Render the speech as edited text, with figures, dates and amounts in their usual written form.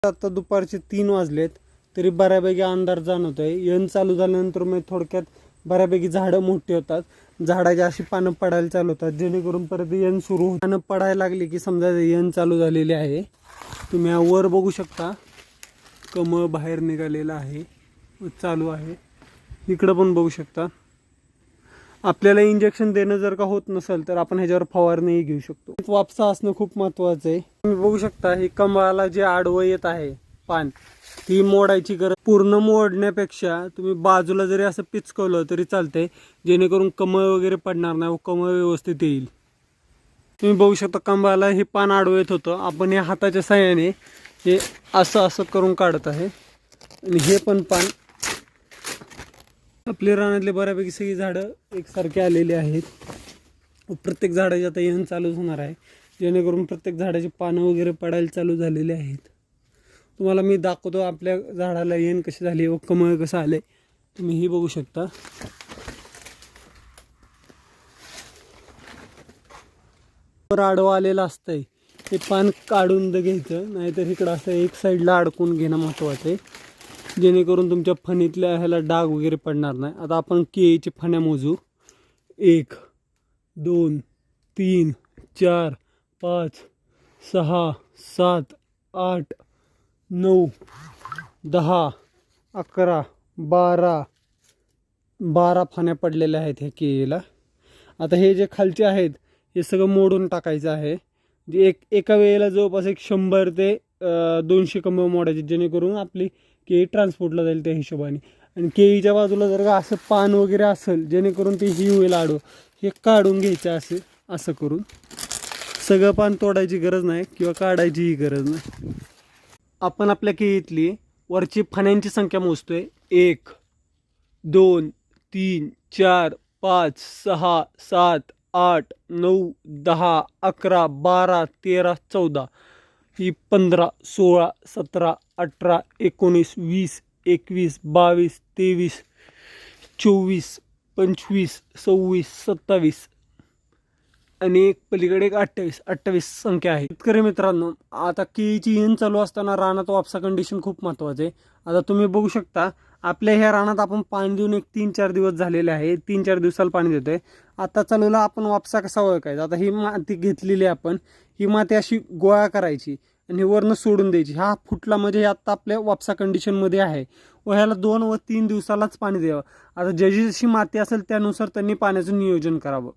आता दुपारचे 3 वाजलेत तरी बऱ्यापैकी अंधार जाणवत आहे. यन चालू झाल्यानंतर मग थोडक्यात बऱ्यापैकी झाडं मोठी होतात, झाडाची अशी पानं पडायला चालू होतात, जेणेकरून परत यन सुरू पानं पडायला लागली की समजा यन चालू झालेले आहे. तुम्ही वर बघू शकता कमळ बाहेर निघालेलं आहे, चालू आहे. इकडं पण बघू शकता. आपल्याला इंजेक्शन देणं जर का होत नसेल तर आपण ह्याच्यावर फवारणी घेऊ शकतो. वापसा असणं खूप महत्त्वाचं आहे. तुम्ही बघू शकता हे कमळाला जे आडवं येत आहे पान, ती मोडायची गरज. पूर्ण मोडण्यापेक्षा तुम्ही बाजूला जरी असं पिचकवलं तरी चालतंय, जेणेकरून कमळ वगैरे पडणार नाही व कमळ व्यवस्थित येईल. तुम्ही बघू शकता कमळाला हे पान आडवं येत होतं, आपण या हाताच्या साहाय्याने हे असं असं करून काढत आहे. आणि हे पण पान आपल्या रानातले बऱ्यापैकी सगळी झाडं एकसारखे आलेली आहेत. प्रत्येक झाडाची आता येण चालूच होणार आहे, जेणेकरून प्रत्येक झाडाची पानं वगैरे पडायला चालू झालेली आहेत. तुम्हाला मी दाखवतो आपल्या झाडाला येण कशी झाली व कमळ कसं आले, तुम्ही ही बघू शकता. आडवं आलेलं असतंय ते पान काढून घ्यायचं, नाहीतर इकडं असं एक साईडला अडकून घेणं महत्त्वाचं आहे, जेणेकरून तुमच्या फणीतल्या ह्याला डाग वगैरे पडणार नाही. आता आपण केळीची फण्या मोजू. 1 2 3 4 5 6 7 8 9 10 11 12 फण्या पडलेल्या आहेत ह्या केळीला. आता हे जे खालचे आहेत हे सगळं मोडून टाकायचं आहे. जे एका वेळेला जवळपास 100 ते 200 कमळ मोडायचे, जेणेकरून आपली केळी ट्रान्सपोर्टला जाईल त्या हिशोबाने. आणि केळीच्या बाजूला जर का असं पान वगैरे असेल जेणेकरून ते ही होईल आडवं, हे काढून घ्यायचं असं करून. सगळं पान तोडायची गरज नाही किंवा काढायचीही गरज नाही. आपण आपल्या केळीतली वरची फण्यांची संख्या मोजतोय. 1 2 3 4 5 6 7 8 9 10 11 12 13 14 ही 15 16 17 18 19 20 21 22 23 24 25 26 27 आणि एक पलीकडे एक 28 संख्या आहे. शेतकरी मित्रांनो, आता केळीची येण चालू असताना रानात वापसा कंडिशन खूप महत्त्वाचे आहे. आता तुम्ही बघू शकता आपल्या ह्या रानात आपण पाणी देऊन एक 3-4 दिवस झालेले आहे. 3-4 दिवसाला पाणी देतोय. आता चालूला आपण वापसा कसा ओळखायचा. आता ही माती घेतलेली आपण, ही माती अशी गोळा करायची आणि वरनं सोडून द्यायची. हा फुटला म्हणजे आता आपल्या वापसा कंडिशनमध्ये आहे व ह्याला 2 व 3 दिवसालाच पाणी द्यावं. आता ज्याची जशी माती असेल त्यानुसार त्यांनी पाण्याचं नियोजन करावं.